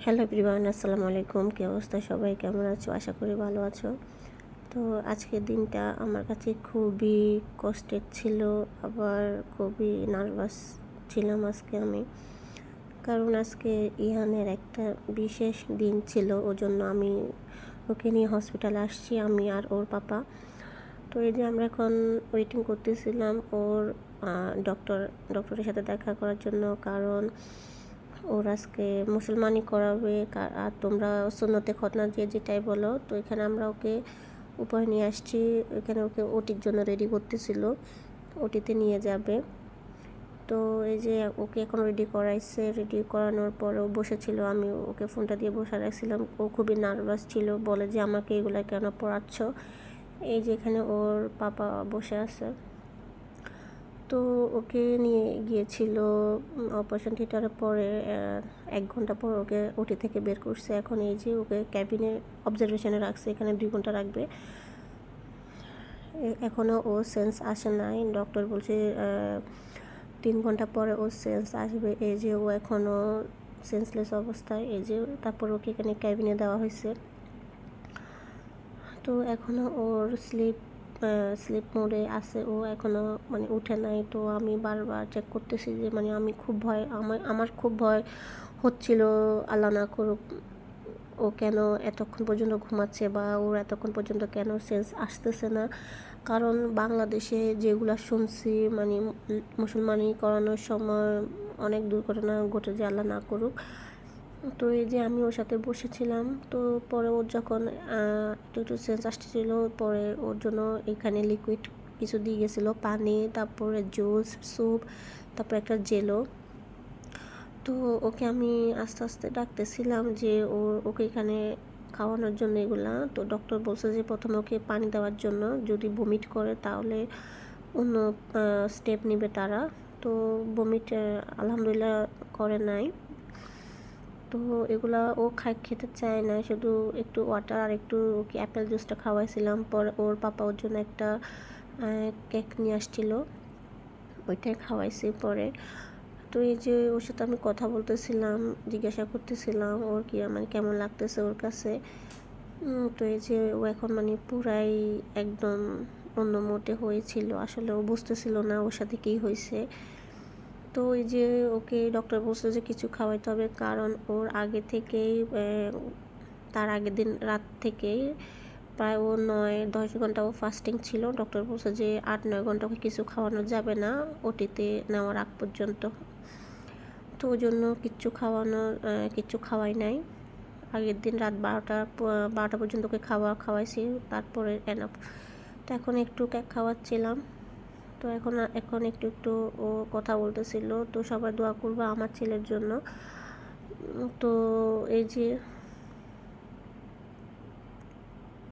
Hello everyone, আসসালামু আলাইকুম। কী অবস্থা সবাই, কেমন আছো? আশা করি ভালো আছো। তো আজকের দিনটা আমার কাছে খুবই কষ্টের ছিল, আবার খুবই নার্ভাস ছিলাম আজকে আমি। কারণ আজকে ইহানের একটা বিশেষ দিন ছিল, ওজন্য আমি ওকে নিয়ে হসপিটালে আসছি, আমি আর ওর পাপা। তো এই যে আমরা এখন ওয়েটিং করতেছিলাম ওর ডক্টরের সাথে দেখা করার জন্য, কারণ ওর আজকে মুসলমানি করাবে। আর তোমরা সুন্নতে খতনা দিয়ে যেটাই বলো, তো এখানে আমরা ওকে উপরে নিয়ে আসছি। এখানে ওকে ওটির জন্য রেডি করতেছিল, ওটিতে নিয়ে যাবে। তো এই যে ওকে এখন রেডি করাইছে, রেডি করানোর পরেও বসেছিল, আমি ওকে ফোনটা দিয়ে বসে রাখছিলাম। ও খুবই নার্ভাস ছিল, বলে যে আমাকে এগুলা কেন পড়াচ্ছ। এই যে এখানে ওর পাপা বসে আছে। তো ওকে নিয়ে গিয়েছিল অপারেশন থিয়েটারের পরে 1 ঘন্টা পর ওকে ওটি থেকে বের করছে। এখন এই যে ওকে ক্যাবিনে অবজারভেশনে রাখছে, এখানে 2 ঘন্টা রাখবে। এখনও ও সেন্স আসে নাই, ডক্টর বলছে 3 ঘন্টা পরে ও সেন্স আসবে। এই যে ও এখনও সেন্সলেস অবস্থায়, এই যে তারপর ওকে এখানে ক্যাবিনে দেওয়া হয়েছে। তো এখনও ওর স্লিপ মোডে আছে, ও এখনও মানে উঠে নাই। তো আমি বারবার চেক করতেছি যে আমি খুব ভয়, আমার খুব ভয় হচ্ছিল, আল্লাহ না করুক ও কেন এতক্ষণ পর্যন্ত ঘুমাচ্ছে, বা ওর এতক্ষণ পর্যন্ত কেন সেন্স আসতেছে না। কারণ বাংলাদেশে যেগুলো শুনছি মুসলমানি করানোর সময় অনেক দুর্ঘটনা ঘটে, যে আল্লাহ না করুক। তো এই যে আমি ওর সাথে বসেছিলাম, তো পরে ওর যখন একটু একটু সেন্স আসতেছিল, পরে ওর জন্য এখানে লিকুইড কিছু দিয়ে গেছিলো, পানি, তারপরে জুস, স্যুপ, তারপর একটা জেলো। তো ওকে আমি আস্তে আস্তে ডাকতেছিলাম যে ওকে এখানে খাওয়ানোর জন্য এগুলা। তো ডক্টর বলছে যে প্রথমে ওকে পানি দেওয়ার জন্য, যদি বমিট করে তাহলে অন্য স্টেপ নেবে তারা। তো বমিট আলহামদুলিল্লাহ করে নাই। তো এগুলা ও খেতে চায় না, শুধু একটু ওয়াটার আর একটু ওকে অ্যাপেল জুসটা খাওয়াইছিলাম। পর ওর পাপা ওর জন্য একটা কেক নিয়ে আসছিল, ওইটাই খাওয়াইছি পরে। তো এই যে ওর সাথে আমি কথা বলতেছিলাম, জিজ্ঞাসা করতেছিলাম ওর কি কেমন লাগতেছে ওর কাছে। তো এই যে ও এখন পুরাই একদম অন্য মোটে হয়েছিল, আসলে ও বুঝতেছিল না ওর সাথে কী হয়েছে। তো ওই যে ওকে ডক্টর বলছে যে কিছু খাওয়াইতে হবে, কারণ ওর আগে থেকেই তার আগের দিন রাত থেকেই প্রায় ও 9-10 ঘন্টা ও ফাস্টিং ছিল। ডক্টর বলছে যে 8-9 ঘন্টা ওকে কিছু খাওয়ানো যাবে না ওটিতে নেওয়ার আগ পর্যন্ত। তো ওই জন্য কিচ্ছু খাওয়াই নাই। আগের দিন রাত 12টা পর্যন্ত ওকে খাওয়াইছি, তারপরে এনাফ। তো এখন একটু কেক খাওয়াচ্ছিলাম। তো এখন একটু একটু ও কথা বলতেছিল। তো সবাই দোয়া করবা আমার ছেলের জন্য। তো এই যে